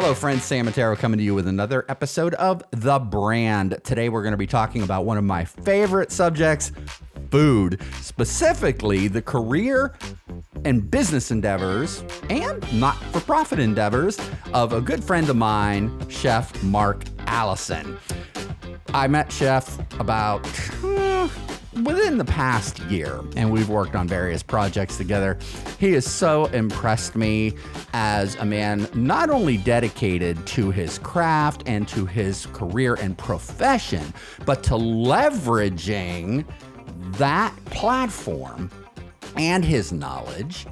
Hello, friends. Sam Matero coming to you with another episode of The Brand. Today, we're going to be talking about one of my favorite subjects, food, specifically the career and business endeavors and not-for-profit endeavors of a good friend of mine, Chef Mark Allison. I met Chef about within the past year, and we've worked on various projects together. He has so impressed me as a man not only dedicated to his craft and to his career and profession, but to leveraging that platform and his knowledge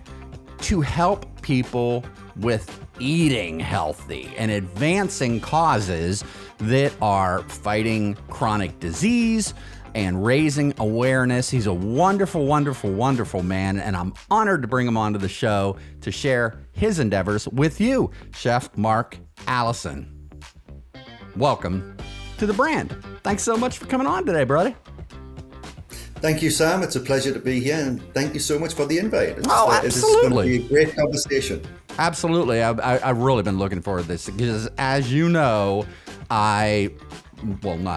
to help people with eating healthy and advancing causes that are fighting chronic disease and raising awareness. He's a wonderful, wonderful, wonderful man, and I'm honored to bring him onto the show to share his endeavors with you, Chef Mark Allison. Welcome to The Brand. Thanks so much for coming on today, brother. Thank you, Sam. It's a pleasure to be here, and thank you so much for the invite. Absolutely. It's going to be a great conversation. Absolutely. I've really been looking forward to this because, as you know, not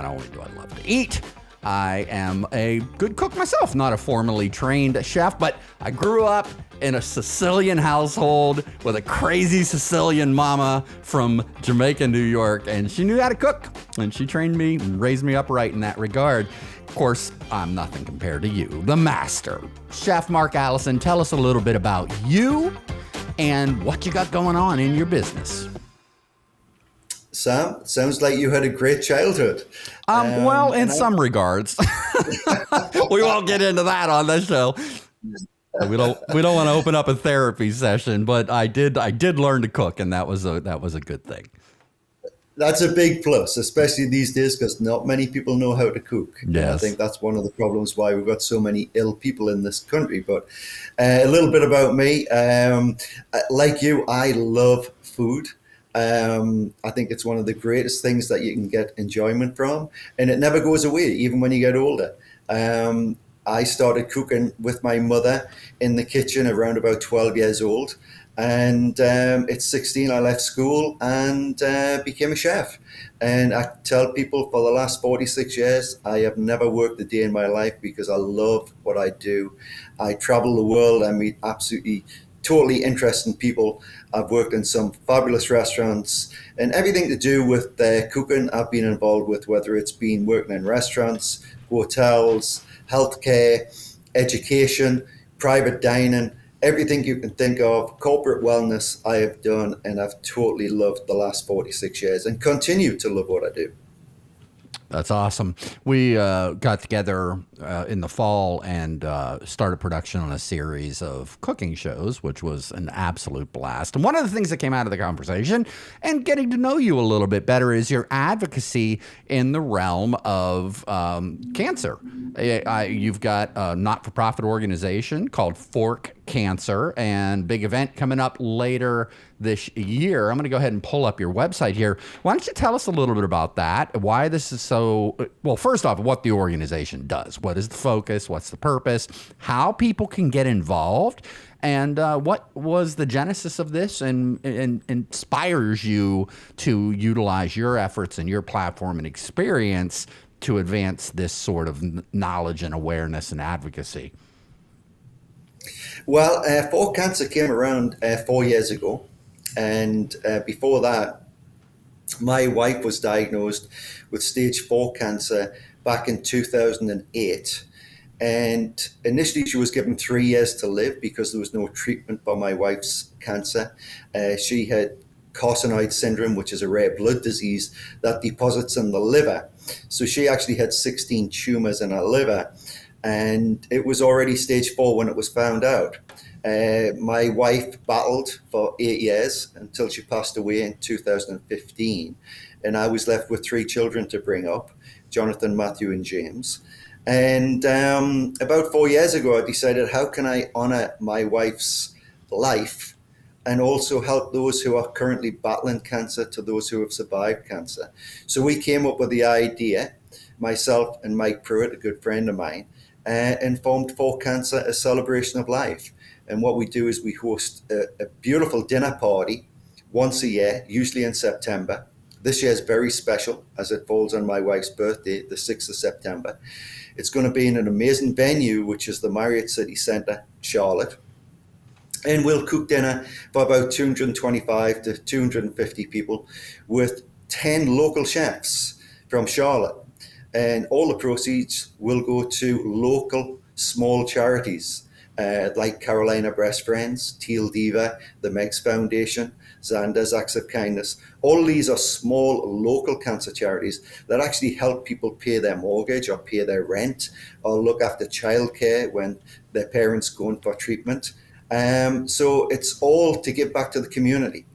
only do I love to eat, I am a good cook myself, not a formally trained chef, but I grew up in a Sicilian household with a crazy Sicilian mama from Jamaica, New York, and she knew how to cook, and she trained me and raised me up right in that regard. Of course, I'm nothing compared to you, the master. Chef Mark Allison, tell us a little bit about you and what you got going on in your business. Sam, sounds like you had a great childhood. In some regards. We won't get into that on this show. We don't want to open up a therapy session, but I did learn to cook, and that was a good thing. That's a big plus, especially these days, because not many people know how to cook. Yes. I think that's one of the problems why we've got so many ill people in this country. But a little bit about me. Like you, I love food. I think it's one of the greatest things that you can get enjoyment from, and it never goes away, even when you get older. I started cooking with my mother in the kitchen around about 12 years old. And at 16, I left school and became a chef. And I tell people for the last 46 years, I have never worked a day in my life because I love what I do. I travel the world. I meet absolutely totally interesting people. I've worked in some fabulous restaurants, and everything to do with cooking I've been involved with, whether it's been working in restaurants, hotels, healthcare, education, private dining, everything you can think of, corporate wellness I have done, and I've totally loved the last 46 years and continue to love what I do. That's awesome. We got together in the fall and started production on a series of cooking shows, which was an absolute blast. And one of the things that came out of the conversation and getting to know you a little bit better is your advocacy in the realm of cancer. You've got a not-for-profit organization called Fork Cancer, and big event coming up later this year. I'm going to go ahead and pull up your website here. Why don't you tell us a little bit about that? Why this is so, well, first off, what the organization does. What is the focus? What's the purpose? How people can get involved? And what was the genesis of this and inspires you to utilize your efforts and your platform and experience to advance this sort of knowledge and awareness and advocacy? Well, Fork Cancer came around 4 years ago. And before that, my wife was diagnosed with stage 4 cancer back in 2008. And initially, she was given 3 years to live because there was no treatment for my wife's cancer. She had carcinoid syndrome, which is a rare blood disease that deposits in the liver. So she actually had 16 tumors in her liver. And it was already stage 4 when it was found out. My wife battled for 8 years until she passed away in 2015. And I was left with 3 children to bring up, Jonathan, Matthew, and James. And about 4 years ago, I decided, how can I honor my wife's life and also help those who are currently battling cancer to those who have survived cancer? So we came up with the idea, myself and Mike Pruitt, a good friend of mine, and formed Fork Cancer, a celebration of life. And what we do is we host a beautiful dinner party once a year, usually in September. This year is very special as it falls on my wife's birthday, the 6th of September. It's going to be in an amazing venue, which is the Marriott City Centre, Charlotte. And we'll cook dinner for about 225 to 250 people with 10 local chefs from Charlotte. And all the proceeds will go to local small charities like Carolina Breast Friends, Teal Diva, the Megs Foundation, Xander's Acts of Kindness. All these are small local cancer charities that actually help people pay their mortgage or pay their rent or look after childcare when their parents go in for treatment. So it's all to give back to the community.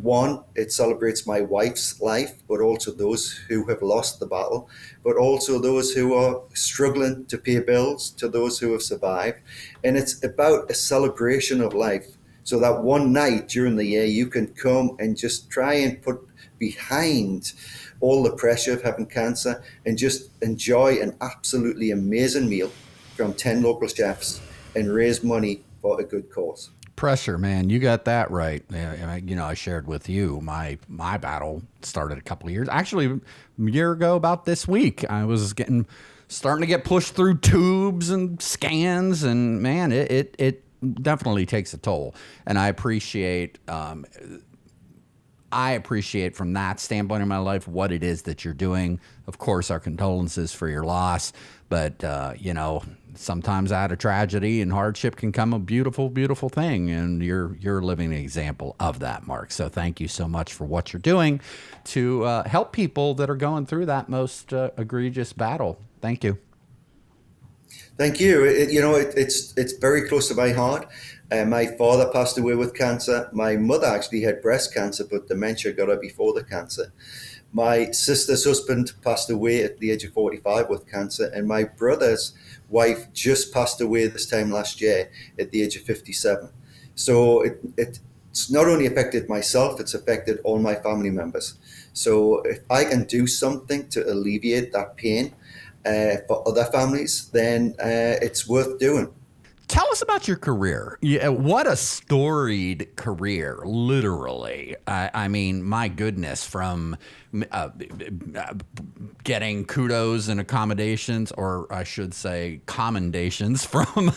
One, it celebrates my wife's life, but also those who have lost the battle, but also those who are struggling to pay bills, to those who have survived. And it's about a celebration of life. So that one night during the year, you can come and just try and put behind all the pressure of having cancer and just enjoy an absolutely amazing meal from 10 local chefs and raise money for a good cause. Pressure, man, you got that right. I shared with you my battle started a couple of years, actually a year ago, about this week. I was starting to get pushed through tubes and scans, and man, it definitely takes a toll. And I appreciate from that standpoint in my life what it is that you're doing. Of course, our condolences for your loss, but sometimes out of tragedy and hardship can come a beautiful, beautiful thing, and you're living an example of that, Mark. So thank you so much for what you're doing to help people that are going through that most egregious battle. Thank you. Thank you. It's very close to my heart. My father passed away with cancer. My mother actually had breast cancer, but dementia got her before the cancer. My sister's husband passed away at the age of 45 with cancer, and my brother's wife just passed away this time last year at the age of 57. So it's not only affected myself, it's affected all my family members. So if I can do something to alleviate that pain for other families, then it's worth doing. Tell us about your career. What a storied career, literally. I mean, my goodness, from getting kudos and accommodations, or I should say commendations from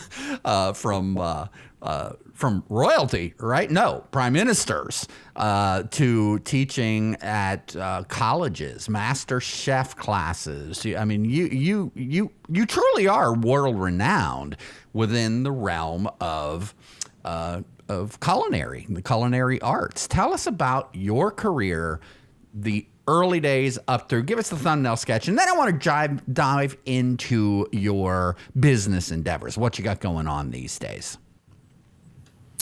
royalty, right? No, prime ministers, to teaching at colleges, master chef classes. I mean, you truly are world renowned within the realm of culinary, the culinary arts. Tell us about your career, the early days up through. Give us the thumbnail sketch, and then I want to dive into your business endeavors. What you got going on these days?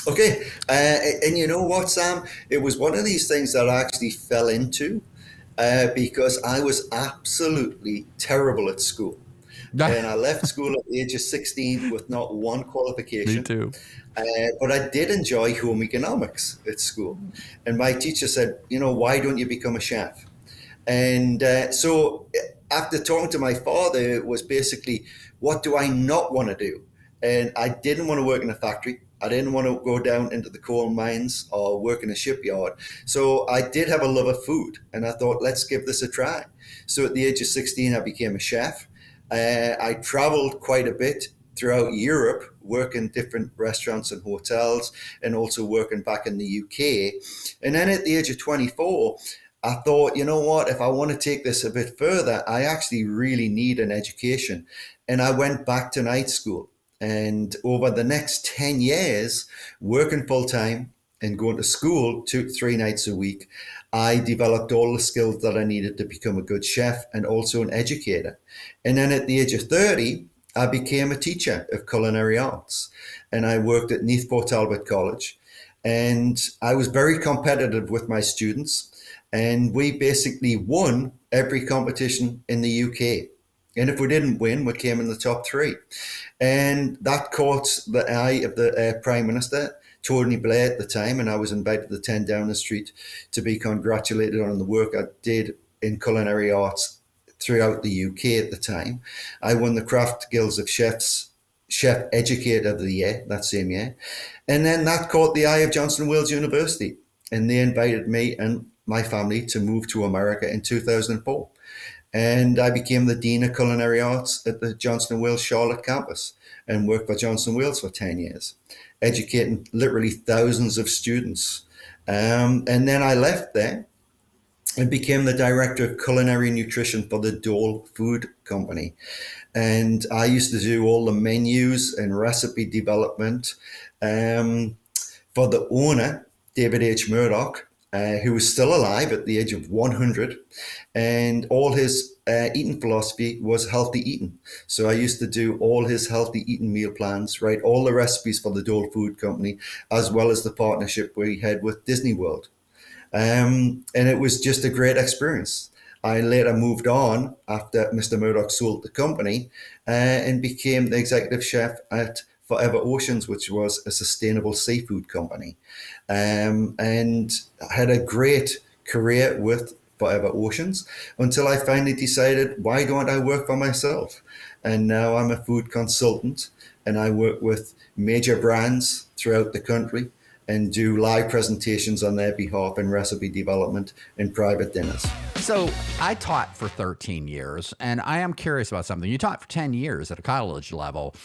Okay, and you know what, Sam? It was one of these things that I actually fell into because I was absolutely terrible at school. And I left school at the age of 16 with not one qualification. Me too. But I did enjoy home economics at school. And my teacher said, why don't you become a chef? And so after talking to my father, it was basically, what do I not want to do? And I didn't want to work in a factory. I didn't want to go down into the coal mines or work in a shipyard. So I did have a love of food, and I thought, let's give this a try. So at the age of 16, I became a chef. I traveled quite a bit throughout Europe, working different restaurants and hotels, and also working back in the UK. And then at the age of 24, I thought, you know what, if I want to take this a bit further, I actually really need an education. And I went back to night school. And over the next 10 years, working full time and going to school 2-3 nights a week, I developed all the skills that I needed to become a good chef and also an educator. And then at the age of 30, I became a teacher of culinary arts. And I worked at Neath Port Talbot College. And I was very competitive with my students. And we basically won every competition in the UK. And if we didn't win, we came in the top 3. And that caught the eye of the Prime Minister, Tony Blair at the time, and I was invited to 10 Downing Street to be congratulated on the work I did in culinary arts throughout the UK at the time. I won the Craft Guilds of Chef Educator of the Year that same year. And then that caught the eye of Johnson Wales University. and they invited me and my family to move to America in 2004. And I became the Dean of Culinary Arts at the Johnson & Wales Charlotte campus and worked for Johnson & Wales for 10 years, educating literally thousands of students. And then I left there and became the director of culinary nutrition for the Dole Food Company. And I used to do all the menus and recipe development for the owner, David H. Murdoch, who was still alive at the age of 100. And all his eating philosophy was healthy eating. So I used to do all his healthy eating meal plans, write all the recipes for the Dole Food Company, as well as the partnership we had with Disney World. And it was just a great experience. I later moved on after Mr. Murdoch sold the company and became the executive chef at Forever Oceans, which was a sustainable seafood company. And I had a great career with Forever Oceans until I finally decided, why don't I work for myself? And now I'm a food consultant and I work with major brands throughout the country and do live presentations on their behalf in recipe development and private dinners. So I taught for 13 years, and I am curious about something. You taught for 10 years at a college level.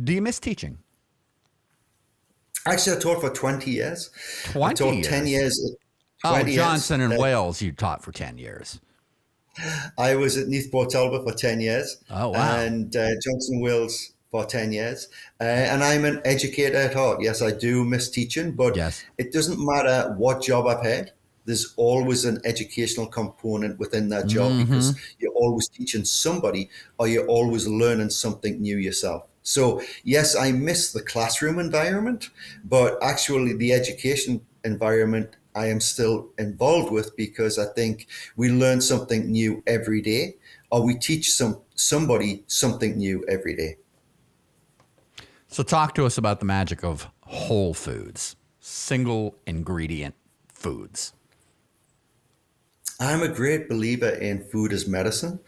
Do you miss teaching? Actually, I taught for 20 years. 20 I taught years? 10 years. Johnson and Wales, you taught for 10 years. I was at Neathport Talbot for 10 years. Oh, wow. And Johnson Wales for 10 years. And I'm an educator at heart. Yes, I do miss teaching, but Yes. it doesn't matter what job I've had. There's always an educational component within that job because you're always teaching somebody or you're always learning something new yourself. So yes, I miss the classroom environment, but actually the education environment I am still involved with because I think we learn something new every day or we teach somebody something new every day. So talk to us about the magic of whole foods, single ingredient foods. I'm a great believer in food as medicine,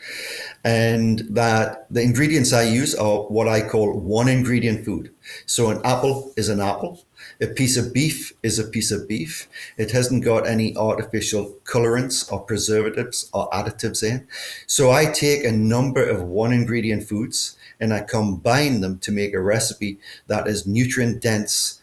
and that the ingredients I use are what I call one ingredient food. So an apple is an apple. A piece of beef is a piece of beef. It hasn't got any artificial colorants or preservatives or additives in. So I take a number of one ingredient foods and I combine them to make a recipe that is nutrient dense,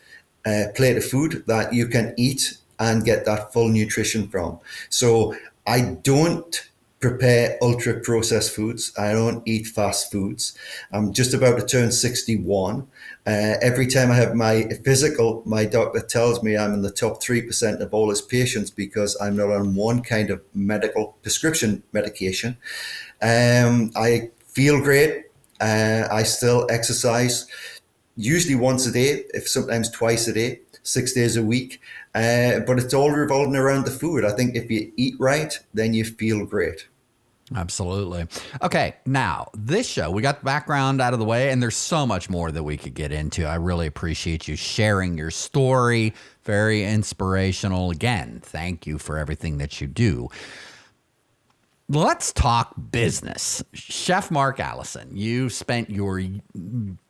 plate of food that you can eat and get that full nutrition from. So I don't prepare ultra processed foods. I don't eat fast foods. I'm just about to turn 61. Every time I have my physical, my doctor tells me I'm in the top 3% of all his patients because I'm not on one kind of medical prescription medication. I feel great. I still exercise usually once a day, if sometimes twice a day, 6 days a week. But it's all revolving around the food. I think if you eat right, then you feel great. Absolutely. Okay, now this show, we got the background out of the way, and there's so much more that we could get into. I really appreciate you sharing your story. Very inspirational. Again, thank you for everything that you do. Let's talk business. Chef Mark Allison, you spent your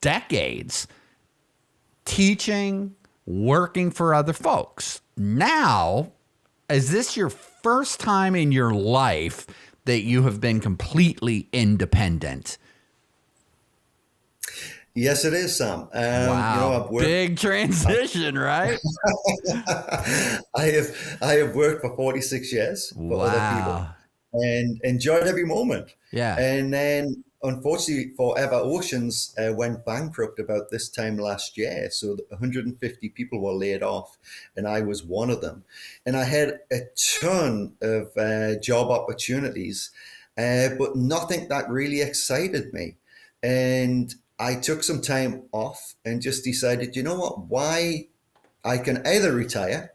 decades teaching, working for other folks. Now, is this your first time in your life that you have been completely independent? Yes, it is, Sam. Wow. Big transition, right? I have worked for 46 years for other people and enjoyed every moment. Yeah. And then, unfortunately, Forever Oceans went bankrupt about this time last year. So 150 people were laid off, and I was one of them. And I had a ton of job opportunities, but nothing that really excited me. And I took some time off and just decided, you know what, why I can either retire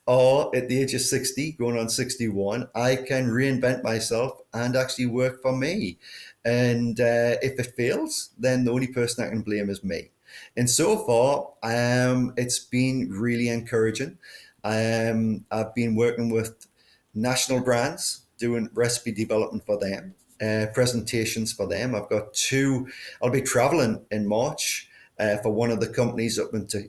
or at the age of 60, going on 61, I can reinvent myself and actually work for me. And if it fails, then the only person I can blame is me. And so far, it's been really encouraging. I've been working with national brands, doing recipe development for them, presentations for them. I've got two. I'll be traveling in March for one of the companies up into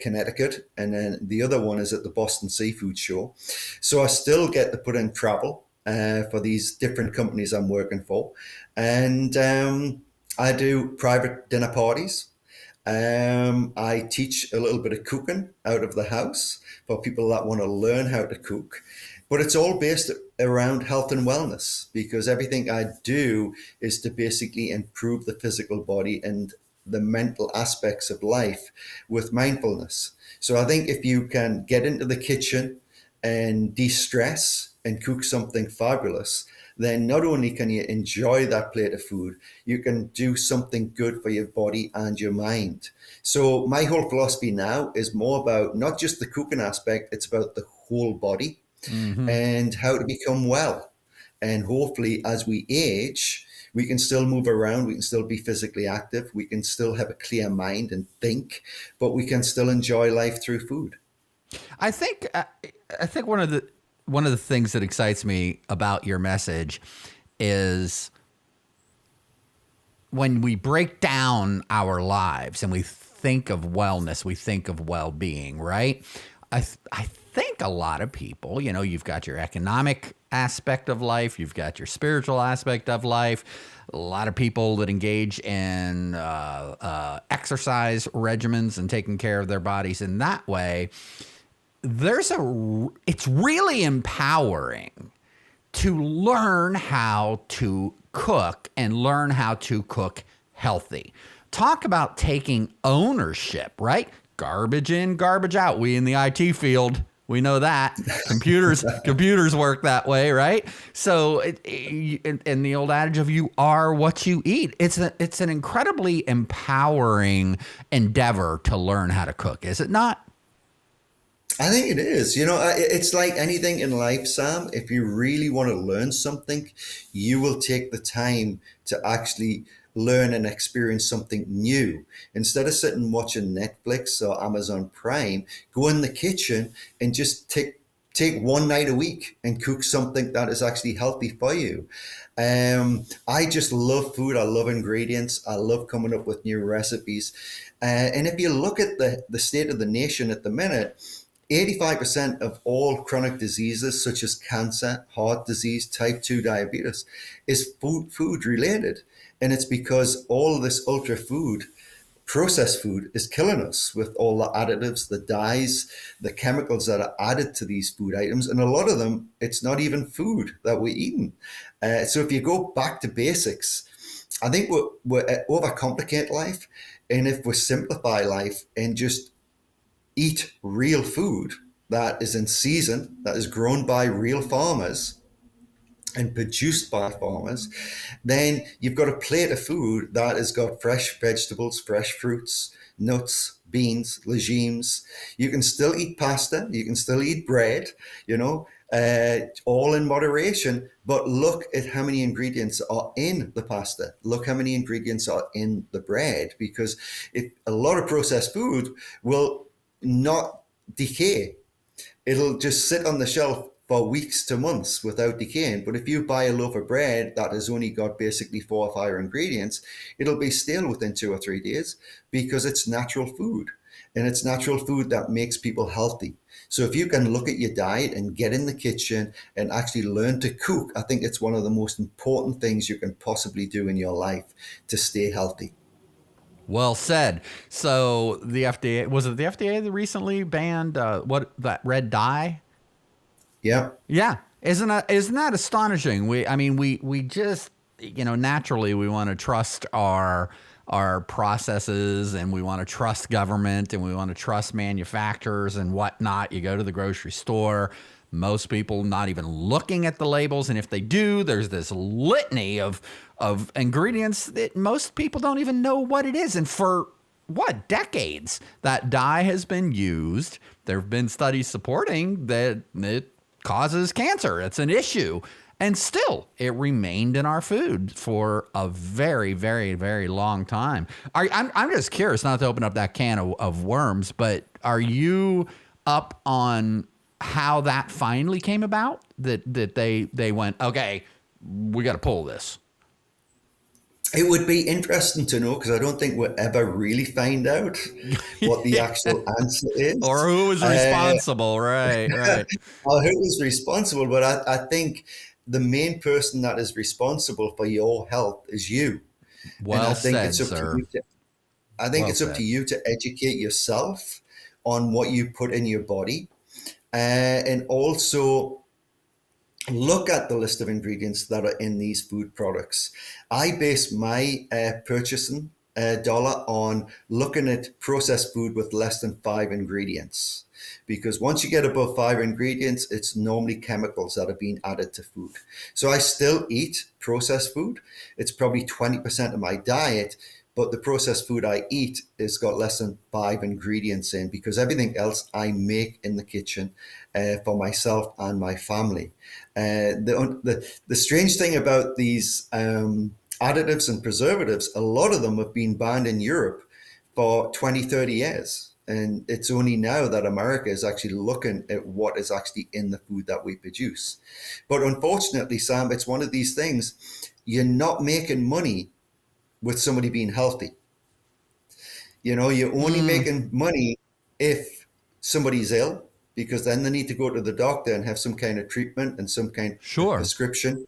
Connecticut, and then the other one is at the Boston Seafood Show. So I still get to put in travel for these different companies I'm working for, and I do private dinner parties. I teach a little bit of cooking out of the house for people that want to learn how to cook. But it's all based around health and wellness, because everything I do is to basically improve the physical body and the mental aspects of life with mindfulness. So I think if you can get into the kitchen and de-stress and cook something fabulous, then not only can you enjoy that plate of food, you can do something good for your body and your mind. So my whole philosophy now is more about not just the cooking aspect, it's about the whole body and how to become well. And hopefully, as we age, we can still move around, we can still be physically active, we can still have a clear mind and think, but we can still enjoy life through food. I think one of the things that excites me about your message is when we break down our lives and we think of wellness, we think of well-being, right? I think a lot of people, you know, you've got your economic aspect of life, you've got your spiritual aspect of life. A lot of people that engage in exercise regimens and taking care of their bodies in that way. It's really empowering to learn how to cook and learn how to cook healthy. Talk about taking ownership, right? Garbage in, garbage out. We in the IT field, we know that. Computers work that way, right? So, and the old adage of you are what you eat. It's an incredibly empowering endeavor to learn how to cook, is it not? I think it is. You know, it's like anything in life, Sam. If you really want to learn something, you will take the time to actually learn and experience something new. Instead of sitting watching Netflix or Amazon Prime, go in the kitchen and just take one night a week and cook something that is actually healthy for you. I just love food. I love ingredients. I love coming up with new recipes. And if you look at the state of the nation at the minute, 85% of all chronic diseases such as cancer, heart disease, type 2 diabetes is food related. And it's because all of this ultra food, processed food, is killing us with all the additives, the dyes, the chemicals that are added to these food items. And a lot of them, it's not even food that we're eating. So if you go back to basics, I think we're overcomplicate life. And if we simplify life and just eat real food that is in season, that is grown by real farmers and produced by farmers, then you've got a plate of food that has got fresh vegetables, fresh fruits, nuts, beans, legumes. You can still eat pasta, you can still eat bread, you know, all in moderation. But look at how many ingredients are in the pasta. Look how many ingredients are in the bread, because a lot of processed food will not decay. It'll just sit on the shelf for weeks to months without decaying. But if you buy a loaf of bread that has only got basically 4 or 5 ingredients, it'll be stale within 2 or 3 days, because it's natural food. And it's natural food that makes people healthy. So if you can look at your diet and get in the kitchen and actually learn to cook, I think it's one of the most important things you can possibly do in your life to stay healthy. Well said. So the FDA, was it the FDA that recently banned that red dye? Yeah. Yeah. Isn't that astonishing? We just, you know, naturally we want to trust our processes, and we want to trust government, and we want to trust manufacturers and whatnot. You go to the grocery store, most people not even looking at the labels, and if they do, there's this litany of ingredients that most people don't even know what it is. And for decades that dye has been used. There have been studies supporting that it causes cancer. It's an issue. And still, it remained in our food for a very, very, very long time. I'm just curious, not to open up that can of worms, but are you up on how that finally came about? That they went, okay, we got to pull this. It would be interesting to know because I don't think we'll ever really find out what the actual answer Or is. who was responsible? Right, right. Or who is responsible, but I think the main person that is responsible for your health is you. And I Well think said, it's up to sir. you to I think Well it's up to said. you to educate yourself on what you put in your body, and also look at the list of ingredients that are in these food products. I base my purchasing dollar on looking at processed food with less than five ingredients. Because once you get above five ingredients, it's normally chemicals that are being added to food. So I still eat processed food. It's probably 20% of my diet, but the processed food I eat has got less than five ingredients in because everything else I make in the kitchen for myself and my family. The strange thing about these additives and preservatives, a lot of them have been banned in Europe for 20, 30 years. And it's only now that America is actually looking at what is actually in the food that we produce. But unfortunately, Sam, it's one of these things. You're not making money with somebody being healthy. You're only Mm, making money if somebody's ill, because then they need to go to the doctor and have some kind of treatment and some kind of sure. prescription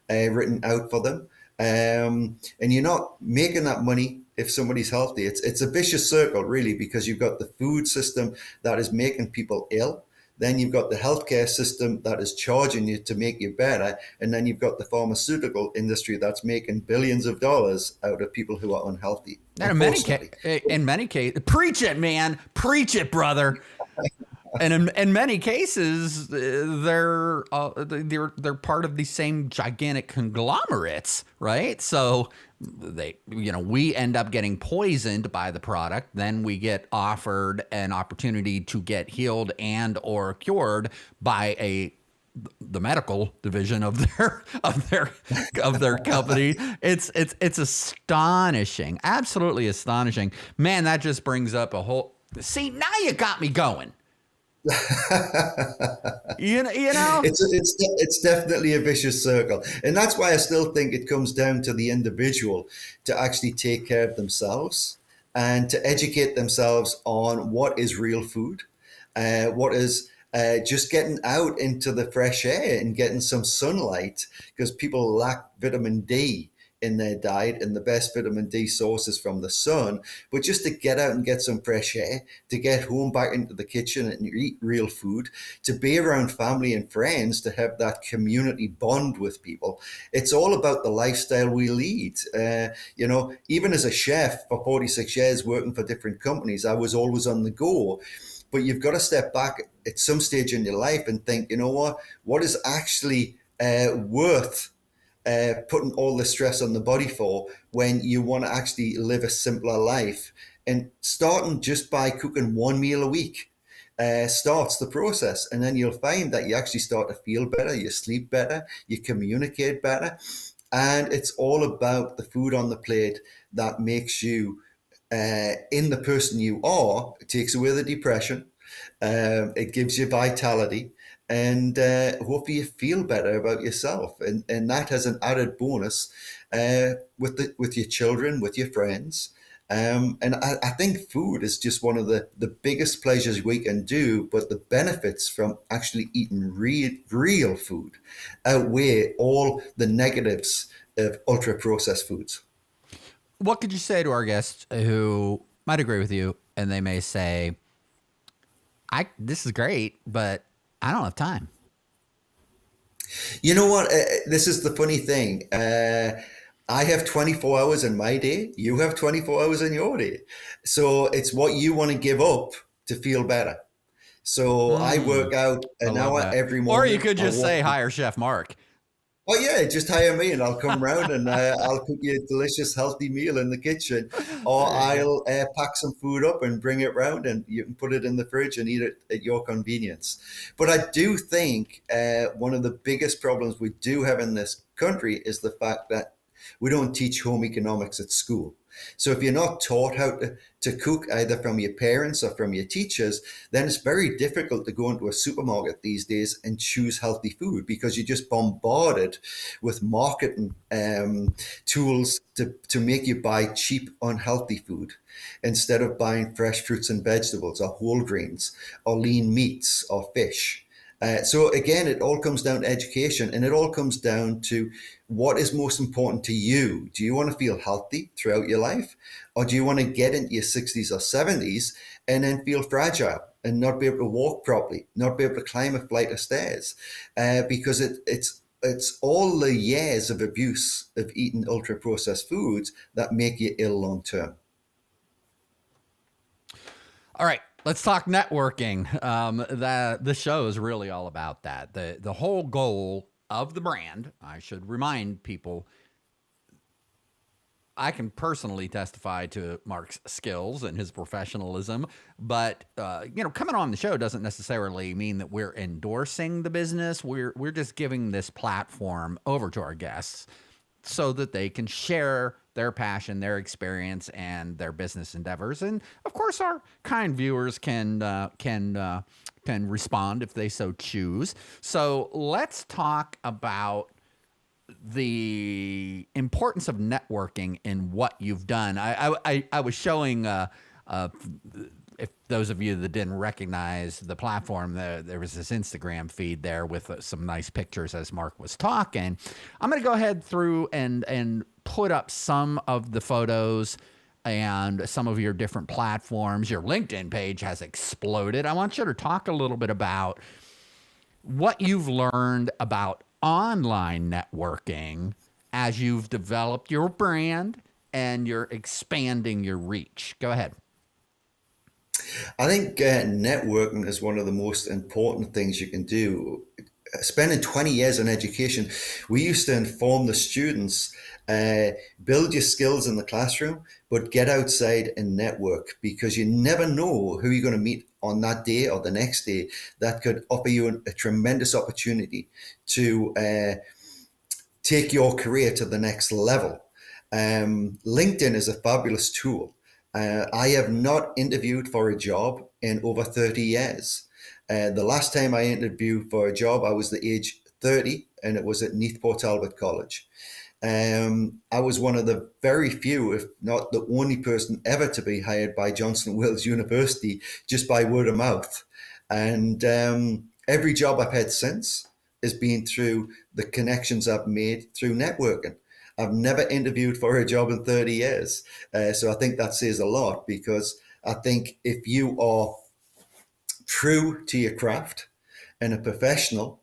written out for them. And you're not making that money if somebody's healthy. It's a vicious circle, really, because you've got the food system that is making people ill. Then you've got the healthcare system that is charging you to make you better. And then you've got the pharmaceutical industry that's making billions of dollars out of people who are unhealthy, And unfortunately. in many cases, preach it, man, preach it, brother. And in many cases, they're part of the same gigantic conglomerates, right? So we end up getting poisoned by the product. Then we get offered an opportunity to get healed and or cured by the medical division of their company. It's astonishing, absolutely astonishing, man. That just brings up a whole. See, now you got me going. You know. It's definitely a vicious circle, and that's why I still think it comes down to the individual to actually take care of themselves and to educate themselves on what is real food, what is just getting out into the fresh air and getting some sunlight because people lack vitamin D in their diet, and the best vitamin D source is from the sun. But just to get out and get some fresh air, to get home back into the kitchen and eat real food, to be around family and friends, to have that community bond with people. It's all about the lifestyle we lead. Even as a chef for 46 years working for different companies, I was always on the go. But you've got to step back at some stage in your life and think, you know what is actually worth putting all the stress on the body for when you want to actually live a simpler life. And starting just by cooking one meal a week starts the process. And then you'll find that you actually start to feel better, you sleep better, you communicate better. And it's all about the food on the plate that makes you in the person you are. It takes away the depression. It gives you vitality, and hopefully you feel better about yourself. And that has an added bonus with your children, with your friends. And I think food is just one of the biggest pleasures we can do, but the benefits from actually eating real food outweigh all the negatives of ultra processed foods. What could you say to our guests who might agree with you, and they may say, "I this is great, but I don't have time." You know what? This is the funny thing. I have 24 hours in my day. You have 24 hours in your day. So it's what you want to give up to feel better. So I Mm, work out I an love hour that. every Or you morning. could I just say, walk. "Hire Chef Mark." Oh yeah, just hire me and I'll come round and I'll cook you a delicious, healthy meal in the kitchen, or There you go. I'll pack some food up and bring it round, and you can put it in the fridge and eat it at your convenience. But I do think one of the biggest problems we do have in this country is the fact that we don't teach home economics at school. So if you're not taught how to cook either from your parents or from your teachers, then it's very difficult to go into a supermarket these days and choose healthy food because you're just bombarded with marketing tools to make you buy cheap, unhealthy food instead of buying fresh fruits and vegetables or whole grains or lean meats or fish. So again, it all comes down to education, and it all comes down to what is most important to you. Do you want to feel healthy throughout your life, or do you want to get into your 60s or 70s and then feel fragile and not be able to walk properly, not be able to climb a flight of stairs, because it's all the years of abuse of eating ultra processed foods that make you ill long term. All right, let's talk networking. The show is really all about that. The whole goal of the brand, I should remind people, I can personally testify to Mark's skills and his professionalism, but coming on the show doesn't necessarily mean that we're endorsing the business. We're just giving this platform over to our guests so that they can share their passion, their experience, and their business endeavors. And of course, our kind viewers can respond if they so choose. So let's talk about the importance of networking in what you've done. I was showing, if those of you that didn't recognize the platform, there was this Instagram feed there with some nice pictures as Mark was talking. I'm going to go ahead through and put up some of the photos and some of your different platforms. Your LinkedIn page has exploded. I want you to talk a little bit about what you've learned about online networking as you've developed your brand and you're expanding your reach. Go ahead. I think networking is one of the most important things you can do. Spending 20 years in education, we used to inform the students, build your skills in the classroom, but get outside and network, because you never know who you're going to meet on that day or the next day that could offer you a tremendous opportunity to take your career to the next level. LinkedIn is a fabulous tool. I have not interviewed for a job in over 30 years. The last time I interviewed for a job, I was the age 30, and it was at Neath Port Talbot College. I was one of the very few, if not the only person ever to be hired by Johnson Wales University just by word of mouth. And every job I've had since has been through the connections I've made through networking. I've never interviewed for a job in 30 years. So I think that says a lot, because I think if you are true to your craft and a professional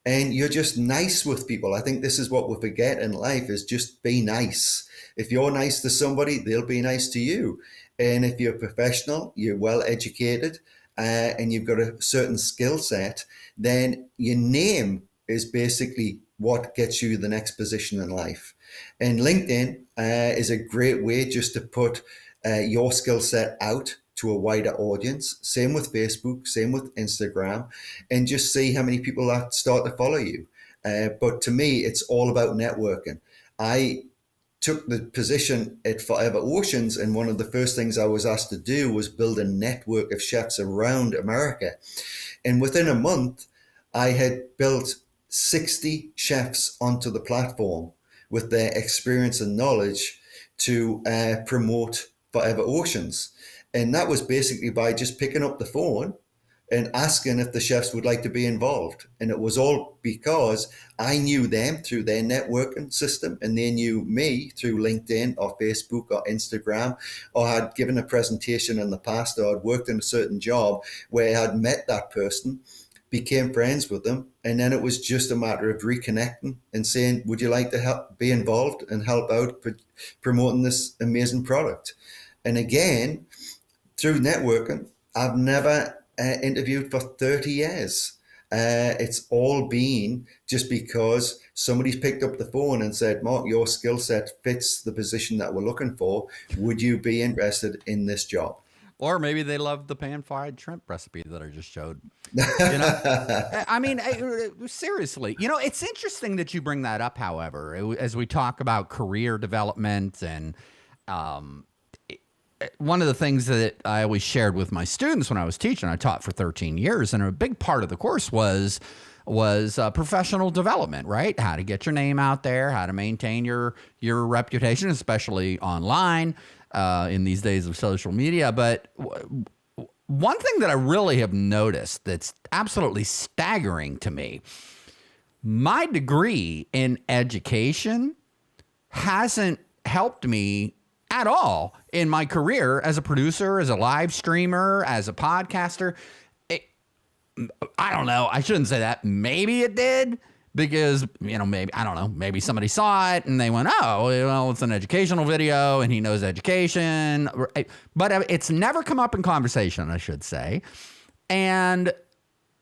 and you're just nice with people, I think this is what we forget in life, is just be nice. If you're nice to somebody, they'll be nice to you. And if you're professional, you're well educated, and you've got a certain skill set, then your name is basically what gets you the next position in life. And LinkedIn is a great way just to put your skill set out to a wider audience. Same with Facebook, same with Instagram, and just see how many people that start to follow you. But to me, it's all about networking. I took the position at Forever Oceans, and one of the first things I was asked to do was build a network of chefs around America. And within a month, I had built 60 chefs onto the platform with their experience and knowledge to promote Forever Oceans. And that was basically by just picking up the phone and asking if the chefs would like to be involved. And it was all because I knew them through their networking system, and they knew me through LinkedIn or Facebook or Instagram, or had given a presentation in the past, or had worked in a certain job where I had met that person, became friends with them, and then it was just a matter of reconnecting and saying, would you like to help, be involved and help out promoting this amazing product? And again, through networking, I've never interviewed for 30 years. It's all been just because somebody's picked up the phone and said, Mark, your skill set fits the position that we're looking for. Would you be interested in this job? Or maybe they love the pan-fried shrimp recipe that I just showed. You know, I mean, seriously, it's interesting that you bring that up. However, as we talk about career development and one of the things that I always shared with my students when I was teaching, I taught for 13 years, and a big part of the course was professional development, right? How to get your name out there, how to maintain your reputation, especially online in these days of social media. But one thing that I really have noticed that's absolutely staggering to me, my degree in education hasn't helped me at all in my career as a producer, as a live streamer, as a podcaster. I don't know. I shouldn't say that. Maybe it did because, maybe, I don't know, maybe somebody saw it and they went, oh, well, it's an educational video and he knows education. But it's never come up in conversation, I should say. And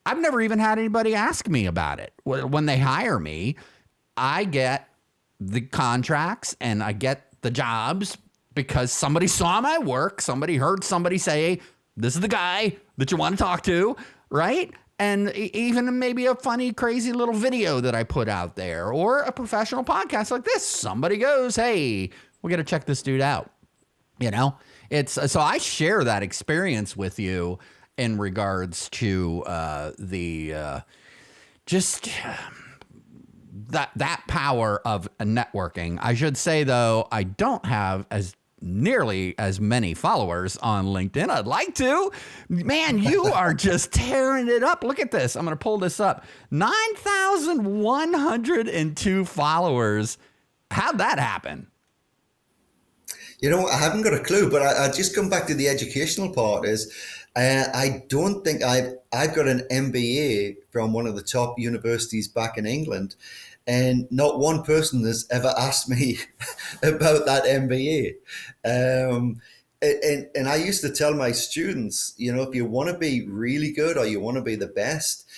I've never even had anybody ask me about it. When they hire me, I get the contracts and I get the jobs because somebody saw my work. Somebody heard somebody say, this is the guy that you want to talk to, right? And even maybe a funny, crazy little video that I put out there or a professional podcast like this. Somebody goes, hey, we got to check this dude out. It's so I share that experience with you in regards to that power of networking. I should say, though, I don't have nearly as many followers on LinkedIn. I'd like to. Man, you are just tearing it up. Look at this. I'm going to pull this up. 9,102 followers. How'd that happen? I haven't got a clue, but I just come back to the educational part is I don't think I've got an MBA from one of the top universities back in England. And not one person has ever asked me about that MBA. And I used to tell my students, if you want to be really good or you want to be the best,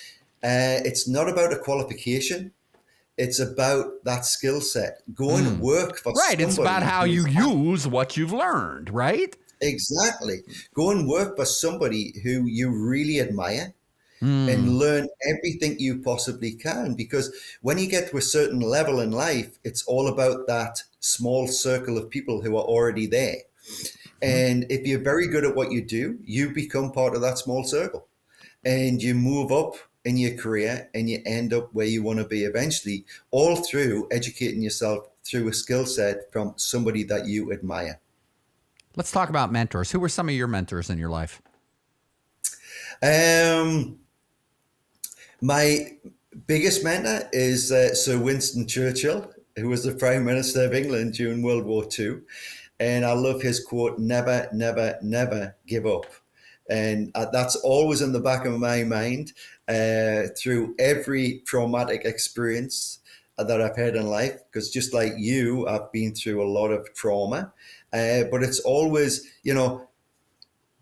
it's not about a qualification. It's about that skill set. Go and work for somebody. Right. It's about how you use what you've learned, right? Exactly. Go and work for somebody who you really admire. And learn everything you possibly can, because when you get to a certain level in life, it's all about that small circle of people who are already there. And if you're very good at what you do, you become part of that small circle and you move up in your career and you end up where you want to be eventually, all through educating yourself through a skill set from somebody that you admire. Let's talk about mentors. Who were some of your mentors in your life? My biggest mentor is Sir Winston Churchill, who was the Prime Minister of England during World War II. And I love his quote, never, never, never give up. And that's always in the back of my mind through every traumatic experience that I've had in life. Because just like you, I've been through a lot of trauma. But it's always,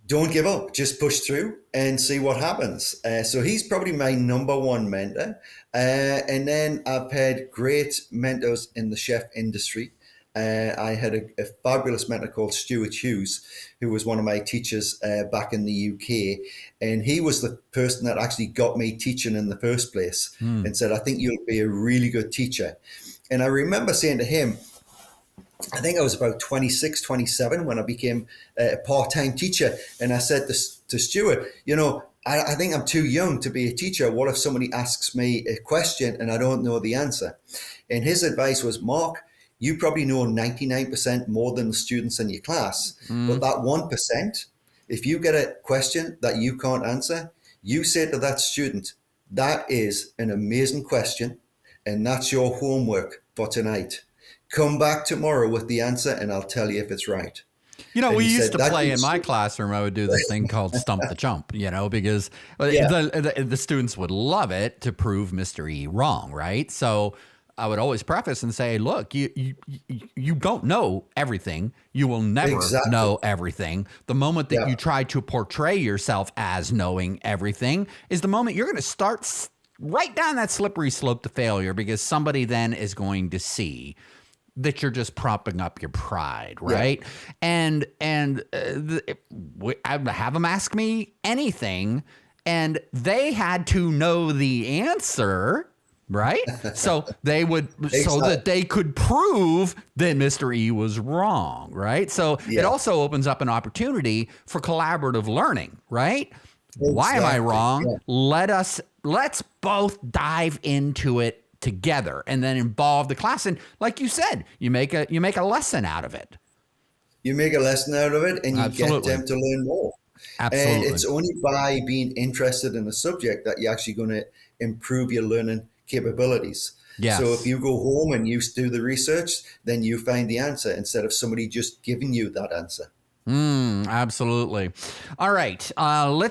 don't give up, just push through and see what happens. So he's probably my number one mentor. And then I've had great mentors in the chef industry. I had a fabulous mentor called Stuart Hughes, who was one of my teachers back in the UK. And he was the person that actually got me teaching in the first place and said, I think you'll be a really good teacher. And I remember saying to him, I think I was about 26, 27 when I became a part-time teacher. And I said to Stuart, I think I'm too young to be a teacher. What if somebody asks me a question and I don't know the answer? And his advice was, Mark, you probably know 99% more than the students in your class. But that 1%, if you get a question that you can't answer, you say to that student, that is an amazing question. And that's your homework for tonight. Come back tomorrow with the answer and I'll tell you if it's right. And we used to play in my classroom. I would do this thing called Stump the Chump, because the students would love it to prove Mr. E wrong, right? So I would always preface and say, look, you don't know everything. You will never know everything. The moment that you try to portray yourself as knowing everything is the moment you're going to start right down that slippery slope to failure, because somebody then is going to see that you're just propping up your pride, right? Yeah. And I have them ask me anything, and they had to know the answer right? So they would, so Exactly. that they could prove that Mr. E was wrong, right? So it Yeah, also opens up an opportunity for collaborative learning, right? Why am I exactly. wrong? Yeah. Let's both dive into it together and then involve the class. And like you said, you make a lesson out of it. You make a lesson out of it and you get Absolutely. them to learn more. And Absolutely. it's only by being interested in the subject that you're actually going to improve your learning capabilities. So if Yes. you go home and you do the research, then you find the answer instead of somebody just giving you that answer. Absolutely. All right. We're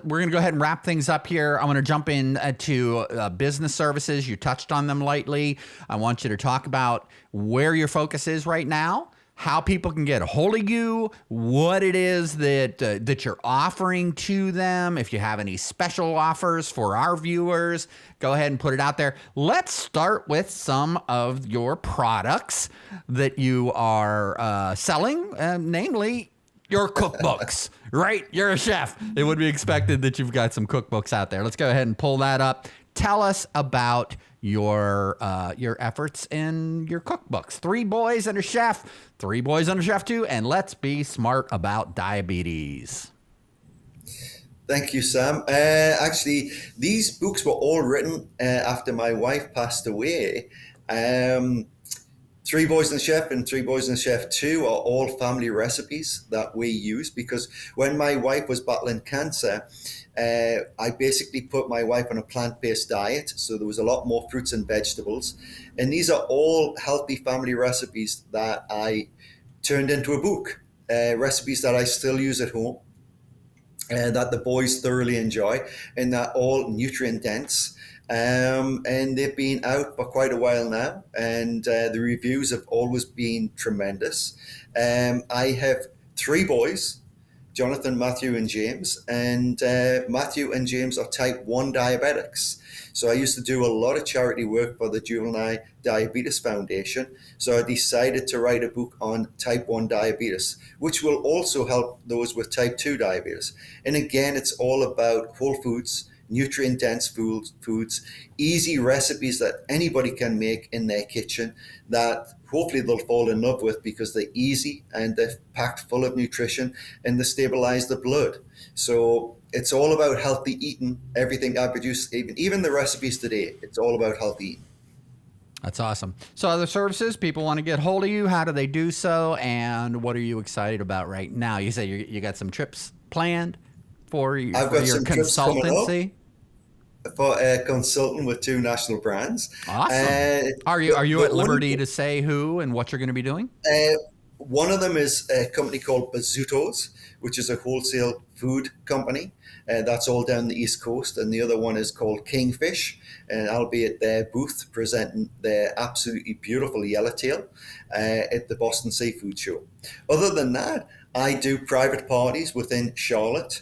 going to go ahead and wrap things up here. I want to jump in to business services. You touched on them lightly. I want you to talk about where your focus is right now, how people can get a hold of you, what it is that you're offering to them. If you have any special offers for our viewers, go ahead and put it out there. Let's start with some of your products that you are selling, namely your cookbooks, right? You're a chef. It would be expected that you've got some cookbooks out there. Let's go ahead and pull that up. Tell us about your efforts in your cookbooks. 3 Boys and a Chef, 3 Boys and a Chef 2, and let's be smart about diabetes. Thank you, Sam. Actually, these books were all written after my wife passed away. 3 Boys and a Chef and 3 Boys and a Chef 2 are all family recipes that we use because when my wife was battling cancer, I basically put my wife on a plant-based diet. So there was a lot more fruits and vegetables. And these are all healthy family recipes that I turned into a book, recipes that I still use at home. That the boys thoroughly enjoy, and that all nutrient dense. And they've been out for quite a while now, and the reviews have always been tremendous. I have 3 boys, Jonathan, Matthew, and James, and Matthew and James are type 1 diabetics. So I used to do a lot of charity work for the Juvenile Diabetes Foundation. So I decided to write a book on type 1 diabetes, which will also help those with type 2 diabetes. And again, it's all about whole foods, nutrient-dense foods, easy recipes that anybody can make in their kitchen that hopefully they'll fall in love with because they're easy and they're packed full of nutrition and they stabilize the blood. So it's all about healthy eating. Everything I produce, even the recipes today, it's all about healthy eating. That's awesome. So other services, people want to get hold of you. How do they do so? And what are you excited about right now? You say you got some trips planned for your consultancy? For a consultant with 2 national brands. Awesome. Are you at liberty to say who and what you're going to be doing? One of them is a company called Bazzuto's, which is a wholesale food company. That's all down the East Coast. And the other one is called Kingfish. And I'll be at their booth presenting their absolutely beautiful yellowtail at the Boston Seafood Show. Other than that, I do private parties within Charlotte.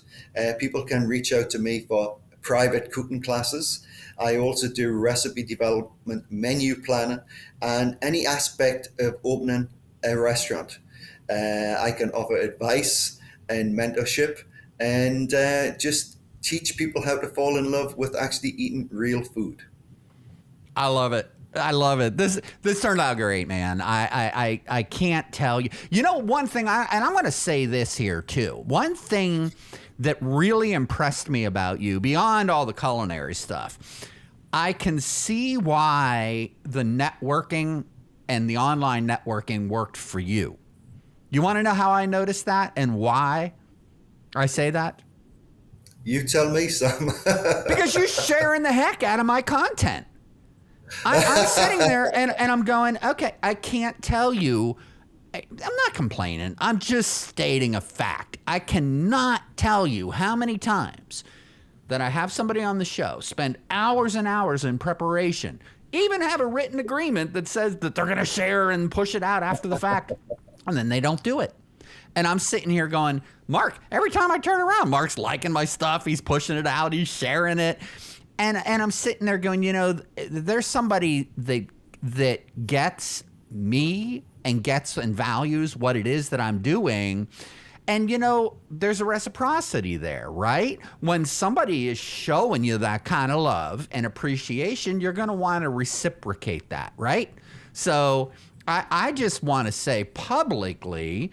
People can reach out to me for private cooking classes. I also do recipe development, menu planning, and any aspect of opening a restaurant. I can offer advice and mentorship and just teach people how to fall in love with actually eating real food. I love it. I love it. This turned out great, man. I can't tell you. You know, one thing, and I'm going to say this here too. One thing that really impressed me about you, beyond all the culinary stuff, I can see why the networking and the online networking worked for you. You want to know how I noticed that and why I say that? You tell me, Sam. Because you're sharing the heck out of my content. I'm sitting there and I'm going, okay, I can't tell you. I'm not complaining. I'm just stating a fact. I cannot tell you how many times that I have somebody on the show spend hours and hours in preparation, even have a written agreement that says that they're going to share and push it out after the fact, and then they don't do it. And I'm sitting here going, Mark, every time I turn around, Mark's liking my stuff. He's pushing it out. He's sharing it. And I'm sitting there going, you know, there's somebody that gets me and gets and values what it is that I'm doing. And, you know, there's a reciprocity there, right? When somebody is showing you that kind of love and appreciation, you're going to want to reciprocate that, right? So I just want to say publicly,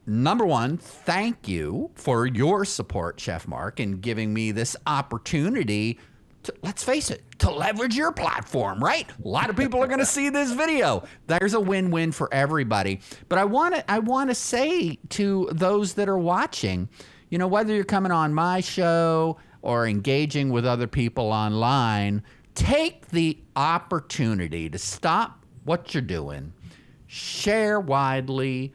number one, thank you for your support, Chef Mark, in giving me this opportunity to, let's face it, to leverage your platform, right? A lot of people are going to see this video. There's a win-win for everybody. But I want to say to those that are watching, you know, whether you're coming on my show or engaging with other people online, take the opportunity to stop what you're doing, share widely,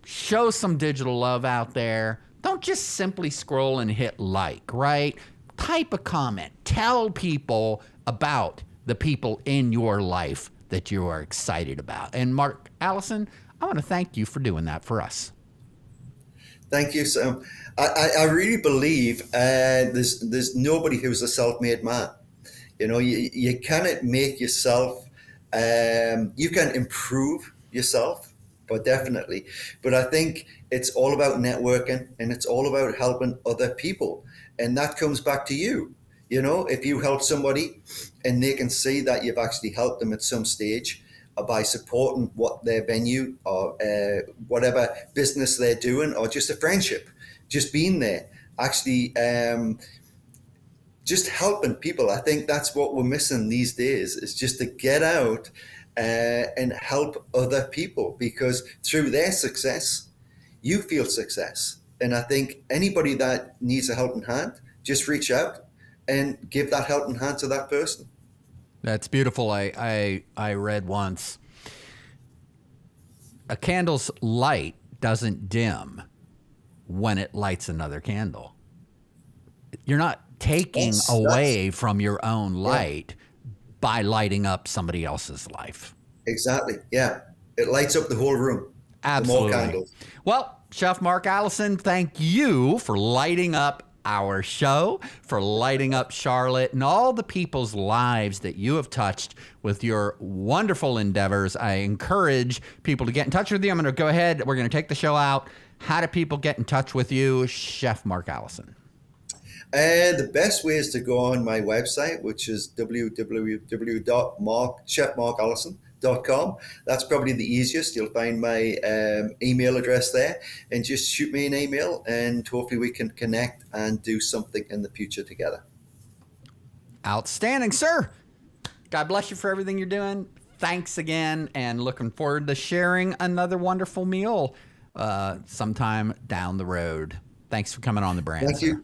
show some digital love out there. Don't just simply scroll and hit like, right? Type a comment. Tell people about the people in your life that you are excited about. And Mark Allison, I want to thank you for doing that for us. Thank you, Sam. I really believe there's nobody who's a self-made man. You know, you cannot make yourself, you can improve yourself, but definitely. But I think it's all about networking, and it's all about helping other people. And that comes back to you. You know, if you help somebody and they can see that you've actually helped them at some stage by supporting what their venue or whatever business they're doing, or just a friendship, just being there, actually just helping people. I think that's what we're missing these days, is just to get out and help other people, because through their success, you feel success. And I think anybody that needs a helping hand, just reach out and give that helping hand to that person. That's beautiful. I read once, a candle's light doesn't dim when it lights another candle. You're not taking away from your own light by lighting up somebody else's life. Exactly. Yeah. It lights up the whole room. Absolutely. The more candles. Well, Chef Mark Allison, thank you for lighting up our show, for lighting up Charlotte and all the people's lives that you have touched with your wonderful endeavors. I encourage people to get in touch with you. I'm going to go ahead. We're going to take the show out. How do people get in touch with you, Chef Mark Allison? The best way is to go on my website, which is www.chefmarkallison.com. That's probably the easiest. You'll find my email address there, and just shoot me an email, and hopefully we can connect and do something in the future together. Outstanding, sir. God bless you for everything you're doing. Thanks again, and looking forward to sharing another wonderful meal sometime down the road. Thanks for coming on the brand. Thank you.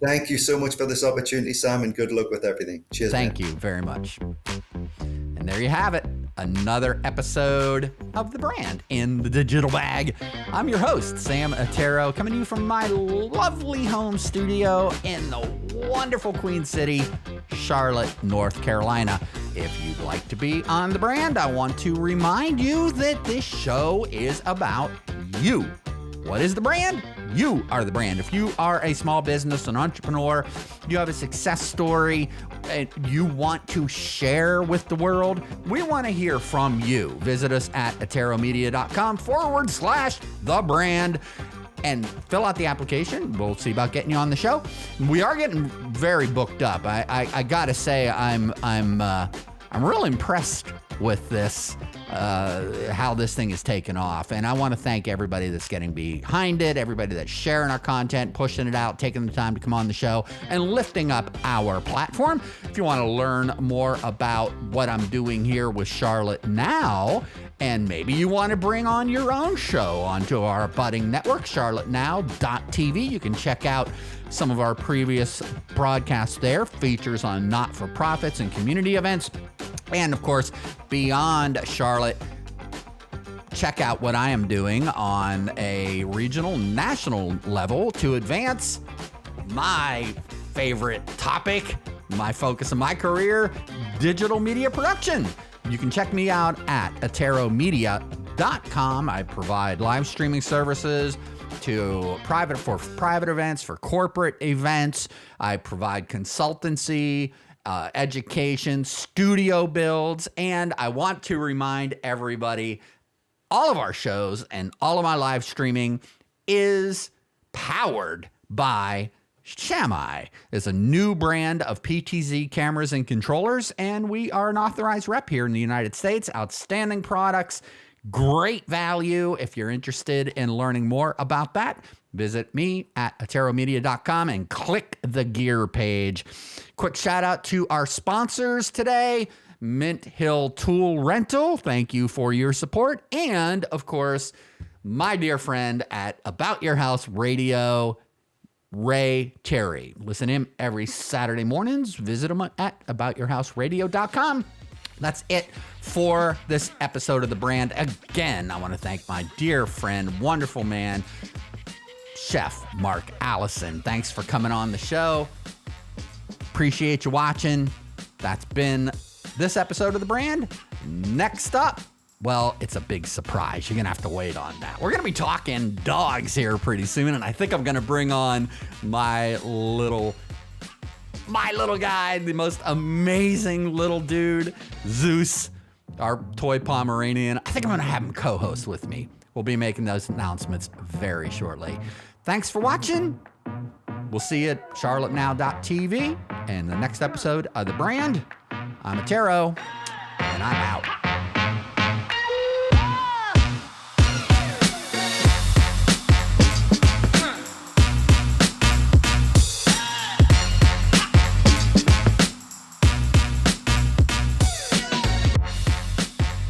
Thank you so much for this opportunity, Sam, and good luck with everything. Cheers. Thank you very much. And there you have it. Another episode of The Brand in the Digital Bag. I'm your host, Sam Otero, coming to you from my lovely home studio in the wonderful Queen City, Charlotte, North Carolina. If you'd like to be on The Brand, I want to remind you that this show is about you. What is the brand? You are the brand. If you are a small business, an entrepreneur, you have a success story, and you want to share with the world, we want to hear from you. Visit us at ateromedia.com/the brand and fill out the application. We'll see about getting you on the show. We are getting very booked up. I gotta say, I'm real impressed with this, how this thing is taken off. And I want to thank everybody that's getting behind it, everybody that's sharing our content, pushing it out, taking the time to come on the show, and lifting up our platform. If you want to learn more about what I'm doing here with Charlotte Now, and maybe you want to bring on your own show onto our budding network, charlottenow.tv, you can check out some of our previous broadcasts there, features on not-for-profits and community events. And of course, beyond Charlotte, check out what I am doing on a regional, national level to advance my favorite topic, my focus of my career, digital media production. You can check me out at ateromedia.com. I provide live streaming services for private events, for corporate events. I provide consultancy, education, studio builds, and I want to remind everybody, all of our shows and all of my live streaming is powered by Shamai. It's a new brand of PTZ cameras and controllers, and we are an authorized rep here in the United States. Outstanding products, great value. If you're interested in learning more about that, visit me at ateromedia.com and click the gear page. Quick shout out to our sponsors today, Mint Hill Tool Rental. Thank you for your support. And of course, my dear friend at About Your House Radio, Ray Terry. Listen to him every Saturday mornings. Visit him at aboutyourhouseradio.com. That's it for this episode of The Brand. Again, I want to thank my dear friend, wonderful man, Chef Mark Allison. Thanks for coming on the show. Appreciate you watching. That's been this episode of The Brand. Next up, well, it's a big surprise. You're going to have to wait on that. We're going to be talking dogs here pretty soon, and I think I'm going to bring on my little guy, the most amazing little dude, Zeus, our toy Pomeranian. I think I'm going to have him co-host with me. We'll be making those announcements very shortly. Thanks for watching. We'll see you at charlottenow.tv and the next episode of The Brand. I'm Atero, and I'm out.